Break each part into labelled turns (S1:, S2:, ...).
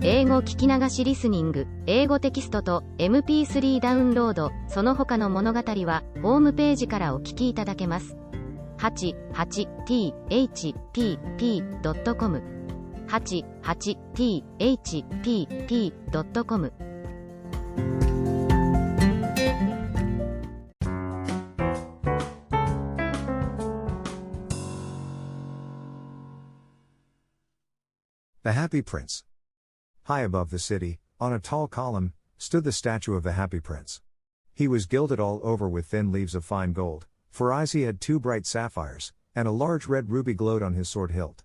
S1: 英語聞き流しリスニング、英語テキストと MP3 ダウンロード、その他の物語はホームページからお聞きいただけます。88thpp.com 88thpp.com
S2: The Happy Prince. High above the city, on a tall column, stood the statue of the Happy Prince. He was gilded all over with thin leaves of fine gold. For eyes he had 2 bright sapphires, and a large red ruby glowed on his sword hilt.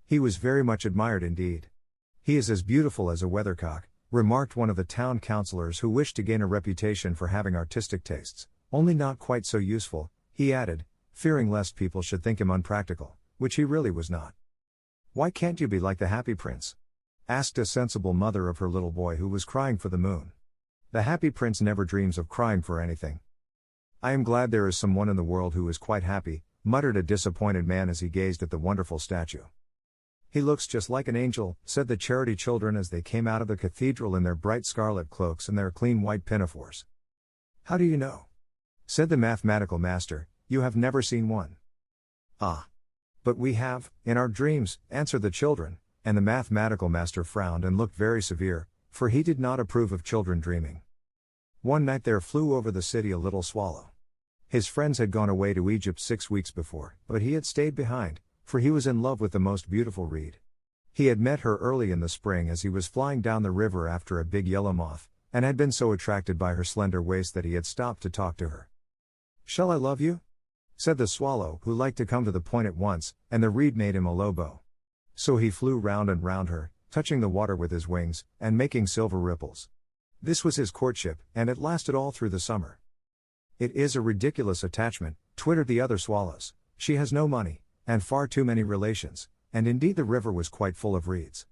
S2: He was very much admired indeed. He is as beautiful as a weathercock, remarked one of the town councillors who wished to gain a reputation for having artistic tastes, only not quite so useful, he added, fearing lest people should think him unpractical, which he really was not. "Why can't you be like the Happy Prince?" asked a sensible mother of her little boy who was crying for the moon. "The Happy Prince never dreams of crying for anything." "I am glad there is someone in the world who is quite happy," muttered a disappointed man as he gazed at the wonderful statue. "He looks just like an angel," said the charity children as they came out of the cathedral in their bright scarlet cloaks and their clean white pinafores. "How do you know?" said the mathematical master. "You have never seen one." "Ah. But we have, in our dreams," answered the children, and the mathematical master frowned and looked very severe, for he did not approve of children dreaming. One night there flew over the city a little swallow. His friends had gone away to Egypt 6 weeks before, but he had stayed behind, for he was in love with the most beautiful reed. He had met her early in the spring as he was flying down the river after a big yellow moth, and had been so attracted by her slender waist that he had stopped to talk to her. "Shall I love you?" said the swallow, who liked to come to the point at once, and the reed made him a low bow. So he flew round and round her, touching the water with his wings, and making silver ripples. This was his courtship, and it lasted all through the summer. "It is a ridiculous attachment," twittered the other swallows. "She has no money, and far too many relations," and indeed the river was quite full of reeds.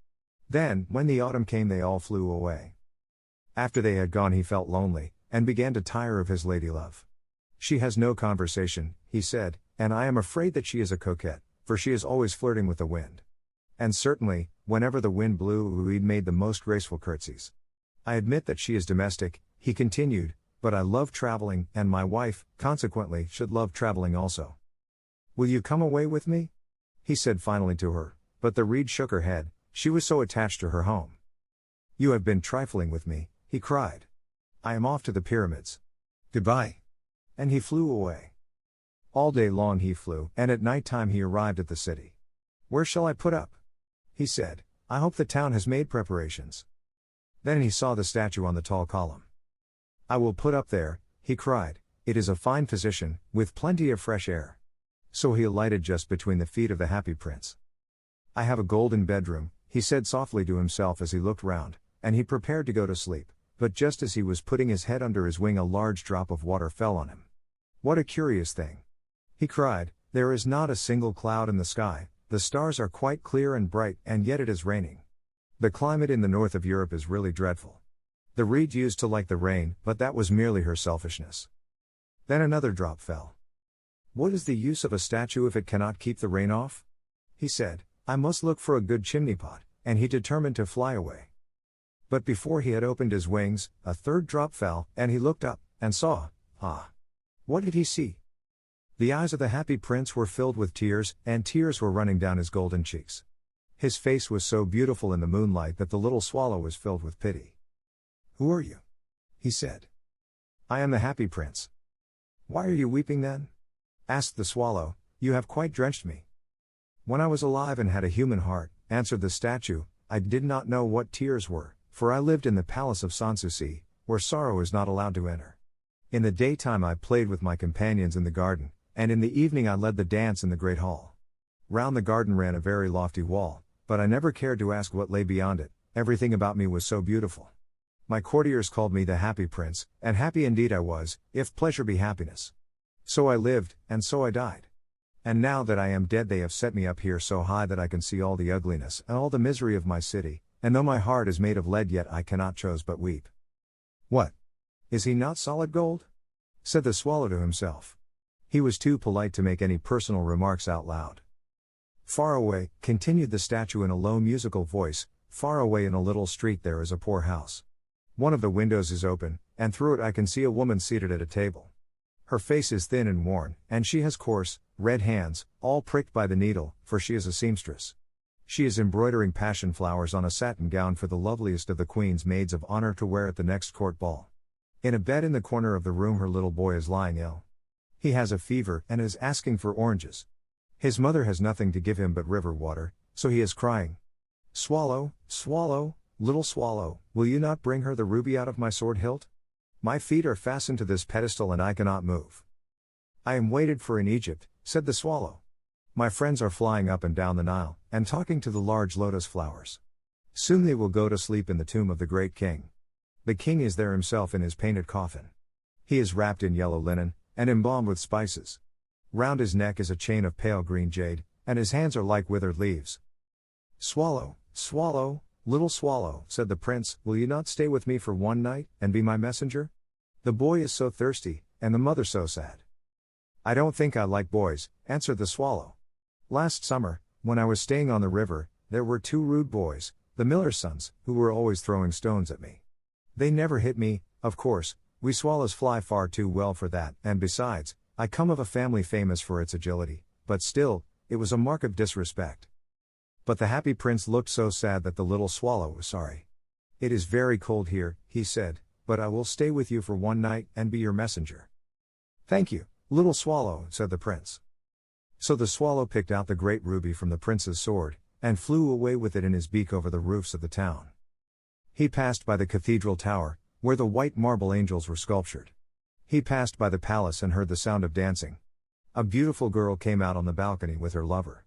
S2: Then, when the autumn came, they all flew away. After they had gone he felt lonely, and began to tire of his ladylove. "She has no conversation," he said, "and I am afraid that she is a coquette, for she is always flirting with the wind. And certainly, whenever the wind blew, Reed made the most graceful curtsies. I admit that she is domestic," he continued, "but I love traveling, and my wife, consequently, should love traveling also. Will you come away with me?" he said finally to her, but the reed shook her head, she was so attached to her home. "You have been trifling with me," he cried. "I am off to the pyramids. Goodbye." And he flew away. All day long he flew, and at night time he arrived at the city. "Where shall I put up?" he said. "I hope the town has made preparations." Then he saw the statue on the tall column. "I will put up there," he cried. "It is a fine position, with plenty of fresh air." So he alighted just between the feet of the Happy Prince. "I have a golden bedroom," he said softly to himself as he looked round, and he prepared to go to sleep, but just as he was putting his head under his wing a large drop of water fell on him. "What a curious thing!" he cried. "There is not a single cloud in the sky, the stars are quite clear and bright, and yet it is raining. The climate in the north of Europe is really dreadful." The reed used to like the rain, but that was merely her selfishness. Then another drop fell. "What is the use of a statue if it cannot keep the rain off?" he said. "I must look for a good chimney pot," and he determined to fly away. But before he had opened his wings, a third drop fell, and he looked up, and saw, what did he see? The eyes of the Happy Prince were filled with tears, and tears were running down his golden cheeks. His face was so beautiful in the moonlight that the little swallow was filled with pity. "Who are you?" he said. "I am the Happy Prince." "Why are you weeping then?" asked the swallow. "You have quite drenched me." "When I was alive and had a human heart," answered the statue, "I did not know what tears were, for I lived in the palace of Sanssouci, where sorrow is not allowed to enter. In the daytime I played with my companions in the garden, and in the evening I led the dance in the great hall. Round the garden ran a very lofty wall, but I never cared to ask what lay beyond it, everything about me was so beautiful. My courtiers called me the Happy Prince, and happy indeed I was, if pleasure be happiness. So I lived, and so I died. And now that I am dead they have set me up here so high that I can see all the ugliness and all the misery of my city, and though my heart is made of lead yet I cannot choose but weep." "What? Is he not solid gold?" said the swallow to himself. He was too polite to make any personal remarks out loud. "Far away," continued the statue in a low musical voice, far away in a little street there is a poor house. One of the windows is open, and through it I can see a woman seated at a table. Her face is thin and worn, and she has coarse, red hands, all pricked by the needle, for she is a seamstress. She is embroidering passion flowers on a satin gown for the loveliest of the Queen's maids of honor to wear at the next court ball. In a bed in the corner of the room her little boy is lying ill. He has a fever and is asking for oranges. His mother has nothing to give him but river water, so he is crying. Swallow, swallow, little swallow, will you not bring her the ruby out of my sword hilt? My feet are fastened to this pedestal and I cannot move. I am waited for in Egypt, said the swallow. My friends are flying up and down the Nile, and talking to the large lotus flowers. Soon they will go to sleep in the tomb of the great king. The king is there himself in his painted coffin. He is wrapped in yellow linen, and embalmed with spices. Round his neck is a chain of pale green jade, and his hands are like withered leaves. Swallow, swallow, little swallow, said the prince, will you not stay with me for one night, and be my messenger? The boy is so thirsty, and the mother so sad. I don't think I like boys, answered the swallow. Last summer, when I was staying on the river, there were 2 rude boys, the miller's sons, who were always throwing stones at me. They never hit me, of course, we swallows fly far too well for that, and besides, I come of a family famous for its agility, but still, it was a mark of disrespect. But the happy prince looked so sad that the little swallow was sorry. It is very cold here, he said, but I will stay with you for one night, and be your messenger. Thank you, little swallow, said the prince. So the swallow picked out the great ruby from the prince's sword, and flew away with it in his beak over the roofs of the town. He passed by the cathedral tower, where the white marble angels were sculptured. He passed by the palace and heard the sound of dancing. A beautiful girl came out on the balcony with her lover.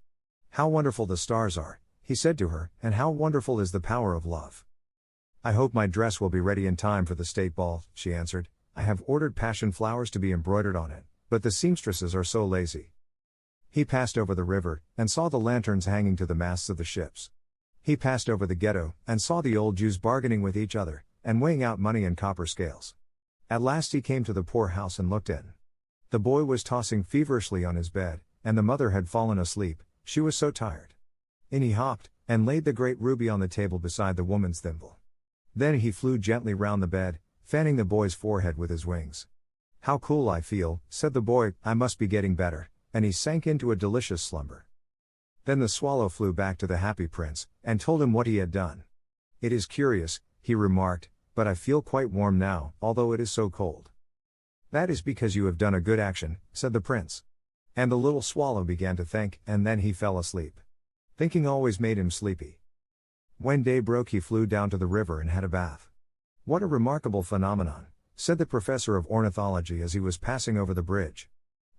S2: How wonderful the stars are, he said to her, and how wonderful is the power of love. I hope my dress will be ready in time for the state ball, she answered. I have ordered passion flowers to be embroidered on it, but the seamstresses are so lazy. He passed over the river, and saw the lanterns hanging to the masts of the ships. He passed over the ghetto, and saw the old Jews bargaining with each other, and weighing out money in copper scales. At last he came to the poor house and looked in. The boy was tossing feverishly on his bed, and the mother had fallen asleep, she was so tired. In he hopped, and laid the great ruby on the table beside the woman's thimble. Then he flew gently round the bed, fanning the boy's forehead with his wings. How cool I feel, said the boy, I must be getting better, and he sank into a delicious slumber. Then the swallow flew back to the happy prince, and told him what he had done. It is curious, he remarked, but I feel quite warm now, although it is so cold. That is because you have done a good action, said the prince. And the little swallow began to think, and then he fell asleep. Thinking always made him sleepy. When day broke he flew down to the river and had a bath. What a remarkable phenomenon, said the professor of ornithology as he was passing over the bridge.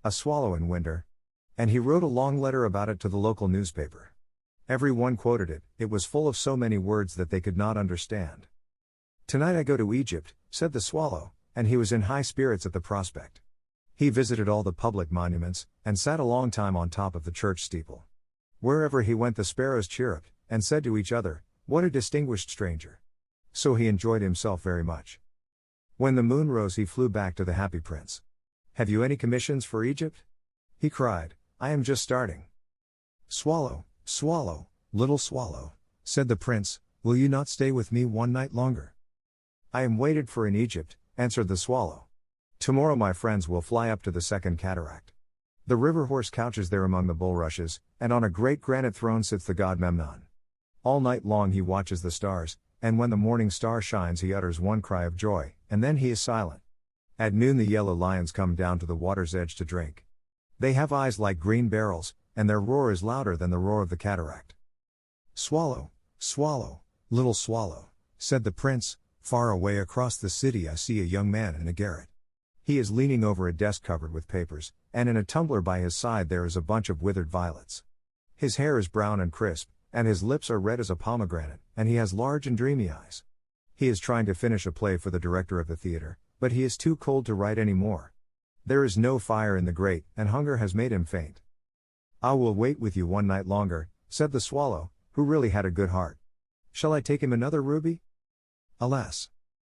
S2: A swallow in winter. And he wrote a long letter about it to the local newspaper. Every one quoted it, it was full of so many words that they could not understand. Tonight I go to Egypt, said the swallow, and he was in high spirits at the prospect. He visited all the public monuments, and sat a long time on top of the church steeple. Wherever he went the sparrows chirruped, and said to each other, what a distinguished stranger. So he enjoyed himself very much. When the moon rose he flew back to the happy prince. Have you any commissions for Egypt? He cried, I am just starting. Swallow, swallow, little swallow, said the prince, will you not stay with me one night longer? I am waited for in Egypt, answered the swallow. Tomorrow my friends will fly up to the second cataract. The river horse couches there among the bulrushes, and on a great granite throne sits the god Memnon. All night long he watches the stars, and when the morning star shines he utters one cry of joy, and then he is silent. At noon the yellow lions come down to the water's edge to drink. They have eyes like green barrels, and their roar is louder than the roar of the cataract. Swallow, swallow, little swallow, said the prince, far away across the city I see a young man in a garret. He is leaning over a desk covered with papers, and in a tumbler by his side there is a bunch of withered violets. His hair is brown and crisp, and his lips are red as a pomegranate, and he has large and dreamy eyes. He is trying to finish a play for the director of the theater, but he is too cold to write any more. There is no fire in the grate, and hunger has made him faint. I will wait with you one night longer, said the swallow, who really had a good heart. Shall I take him another ruby? Alas!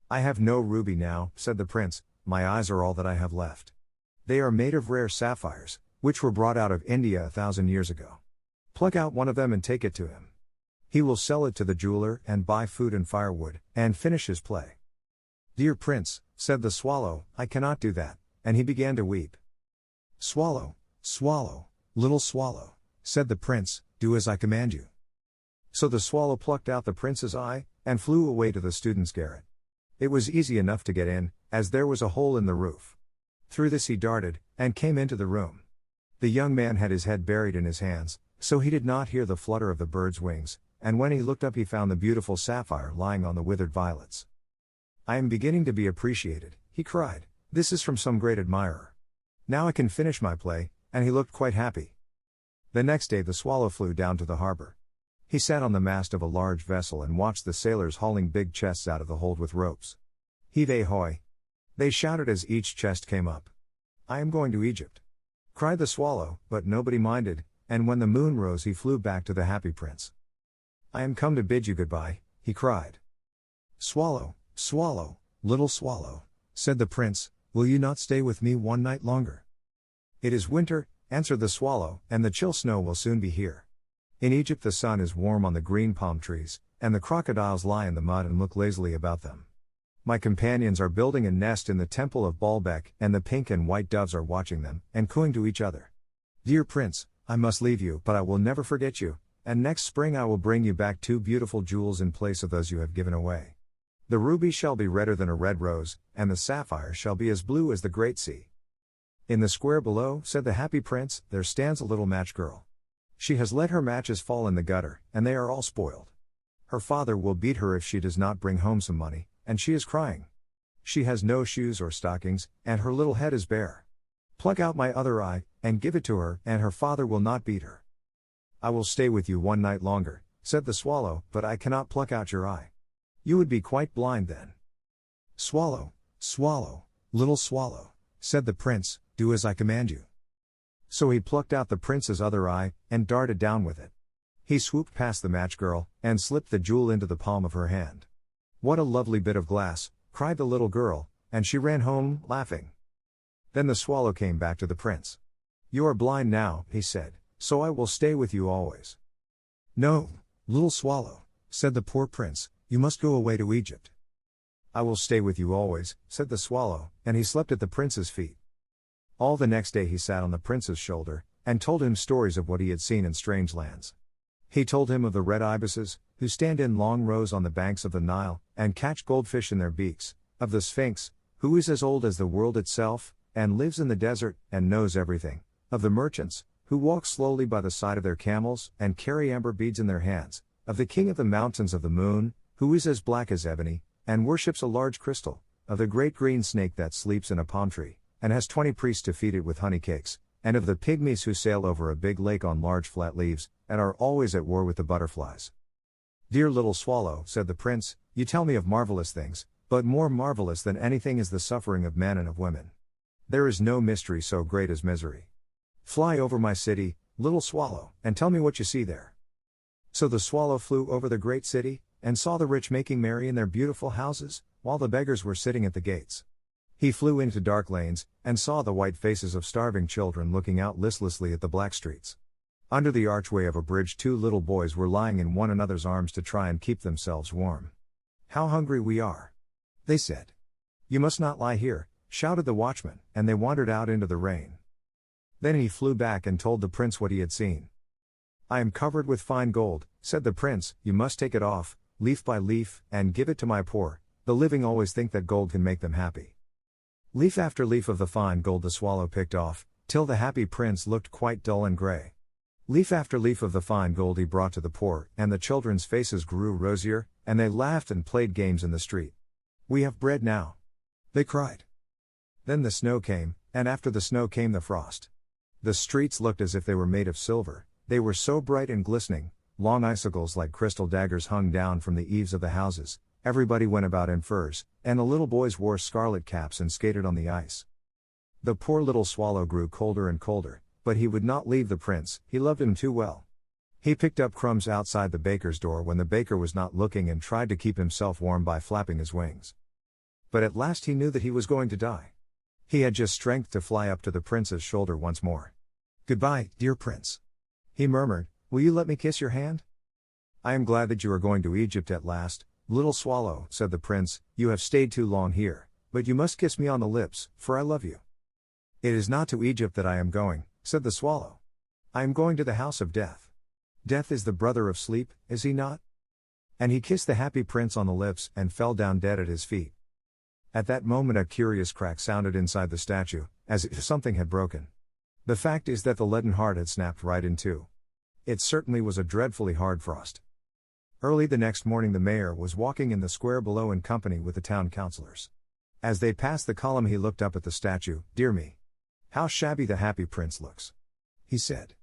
S2: I have no ruby now, said the prince, my eyes are all that I have left. They are made of rare sapphires, which were brought out of India 1,000 years ago. Pluck out one of them and take it to him. He will sell it to the jeweler and buy food and firewood, and finish his play. Dear Prince, said the swallow, I cannot do that, and he began to weep. Swallow, swallow, little swallow, said the prince, do as I command you. So the swallow plucked out the prince's eye, and flew away to the student's garret. It was easy enough to get in, as there was a hole in the roof. Through this he darted, and came into the room. The young man had his head buried in his hands, so he did not hear the flutter of the bird's wings, and when he looked up he found the beautiful sapphire lying on the withered violets. I am beginning to be appreciated, he cried, this is from some great admirer. Now I can finish my play, and he looked quite happy. The next day the swallow flew down to the harbor. He sat on the mast of a large vessel and watched the sailors hauling big chests out of the hold with ropes. Heave ahoy! They shouted as each chest came up. I am going to Egypt, cried the swallow, but nobody minded, and when the moon rose he flew back to the happy prince. I am come to bid you goodbye, he cried. Swallow, swallow, little swallow, said the prince, will you not stay with me one night longer? It is winter, answered the swallow, and the chill snow will soon be here. In Egypt the sun is warm on the green palm trees, and the crocodiles lie in the mud and look lazily about them. My companions are building a nest in the temple of Baalbek, and the pink and white doves are watching them, and cooing to each other. Dear prince, I must leave you, but I will never forget you, and next spring I will bring you back 2 beautiful jewels in place of those you have given away. The ruby shall be redder than a red rose, and the sapphire shall be as blue as the great sea. In the square below, said the happy prince, there stands a little match girl. She has let her matches fall in the gutter, and they are all spoiled. Her father will beat her if she does not bring home some money, and she is crying. She has no shoes or stockings, and her little head is bare. Pluck out my other eye, and give it to her, and her father will not beat her. I will stay with you one night longer, said the swallow, but I cannot pluck out your eye. You would be quite blind then. Swallow, swallow, little swallow, said the prince, do as I command you. So he plucked out the prince's other eye, and darted down with it. He swooped past the match girl, and slipped the jewel into the palm of her hand. What a lovely bit of glass, cried the little girl, and she ran home, laughing. Then the swallow came back to the prince. You are blind now, he said, so I will stay with you always. No, little swallow, said the poor prince, you must go away to Egypt. I will stay with you always, said the swallow, and he slept at the prince's feet. All the next day he sat on the prince's shoulder, and told him stories of what he had seen in strange lands. He told him of the red ibises, who stand in long rows on the banks of the Nile, and catch goldfish in their beaks, of the Sphinx, who is as old as the world itself, and lives in the desert, and knows everything, of the merchants, who walk slowly by the side of their camels, and carry amber beads in their hands, of the king of the mountains of the moon, who is as black as ebony, and worships a large crystal, of the great green snake that sleeps in a palm tree, and has 20 priests to feed it with honey cakes, and of the pygmies who sail over a big lake on large flat leaves, and are always at war with the butterflies. Dear little swallow, said the prince, you tell me of marvelous things, but more marvelous than anything is the suffering of men and of women. There is no mystery so great as misery. Fly over my city, little swallow, and tell me what you see there. So the swallow flew over the great city, and saw the rich making merry in their beautiful houses, while the beggars were sitting at the gates. He flew into dark lanes, and saw the white faces of starving children looking out listlessly at the black streets. Under the archway of a bridge 2 little boys were lying in one another's arms to try and keep themselves warm. How hungry we are, they said. You must not lie here, shouted the watchman, and they wandered out into the rain. Then he flew back and told the prince what he had seen. I am covered with fine gold, said the prince, you must take it off, leaf by leaf, and give it to my poor. The living always think that gold can make them happy. Leaf after leaf of the fine gold the swallow picked off, till the happy prince looked quite dull and grey. Leaf after leaf of the fine gold he brought to the poor, and the children's faces grew rosier, and they laughed and played games in the street. We have bread now, they cried. Then the snow came, and after the snow came the frost. The streets looked as if they were made of silver, they were so bright and glistening, long icicles like crystal daggers hung down from the eaves of the houses, everybody went about in furs, and the little boys wore scarlet caps and skated on the ice. The poor little swallow grew colder and colder, but he would not leave the prince, he loved him too well. He picked up crumbs outside the baker's door when the baker was not looking and tried to keep himself warm by flapping his wings. But at last he knew that he was going to die. He had just strength to fly up to the prince's shoulder once more. Goodbye, dear prince, he murmured, will you let me kiss your hand? I am glad that you are going to Egypt at last, little swallow, said the prince. You have stayed too long here, but you must kiss me on the lips, for I love you. It is not to Egypt that I am going, said the swallow. I am going to the house of death. Death is the brother of sleep, is he not? And he kissed the happy prince on the lips and fell down dead at his feet. At that moment a curious crack sounded inside the statue, as if something had broken. The fact is that the leaden heart had snapped right in two. It certainly was a dreadfully hard frost. Early the next morning the mayor was walking in the square below in company with the town councillors. As they passed the column he looked up at the statue. Dear me! How shabby the happy prince looks! He said.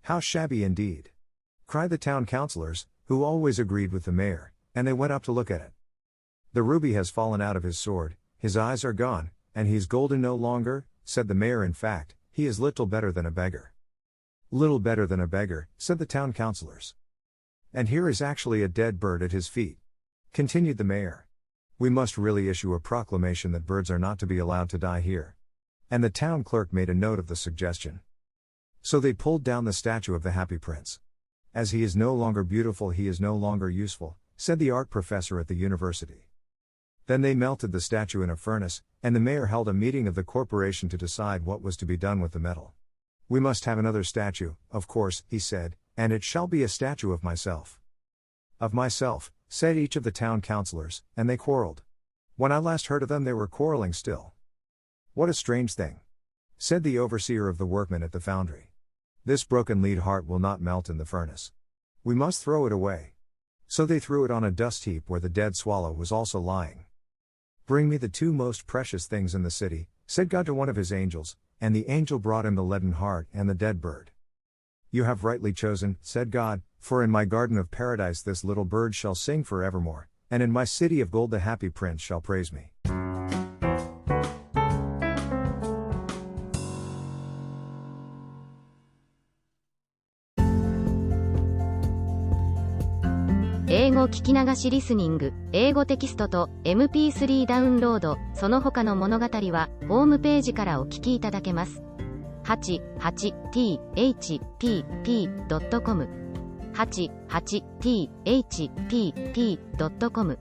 S2: How shabby indeed! Cried the town councillors, who always agreed with the mayor, and they went up to look at it. The ruby has fallen out of his sword, his eyes are gone, and he's golden no longer, said the mayor. In fact, he is little better than a beggar. Little better than a beggar, said the town councillors. And here is actually a dead bird at his feet, continued the mayor. We must really issue a proclamation that birds are not to be allowed to die here. And the town clerk made a note of the suggestion. So they pulled down the statue of the happy prince. As he is no longer beautiful, he is no longer useful, said the art professor at the university. Then they melted the statue in a furnace, and the mayor held a meeting of the corporation to decide what was to be done with the metal. We must have another statue, of course, he said, and it shall be a statue of myself. Of myself, said each of the town councillors, and they quarreled. When I last heard of them they were quarreling still. What a strange thing, said the overseer of the workmen at the foundry. This broken lead heart will not melt in the furnace. We must throw it away. So they threw it on a dust heap where the dead swallow was also lying. Bring me the two most precious things in the city, said God to one of his angels, and the angel brought him the leaden heart and the dead bird. You have rightly chosen, said God, for in my garden of paradise this little bird shall sing forevermore, and in my city of gold the happy prince shall praise me.
S1: 英語聞き流しリスニング、英語テキストと MP3 ダウンロード、その他の物語はホームページからお聞きいただけます。88thpp.com 88thpp.com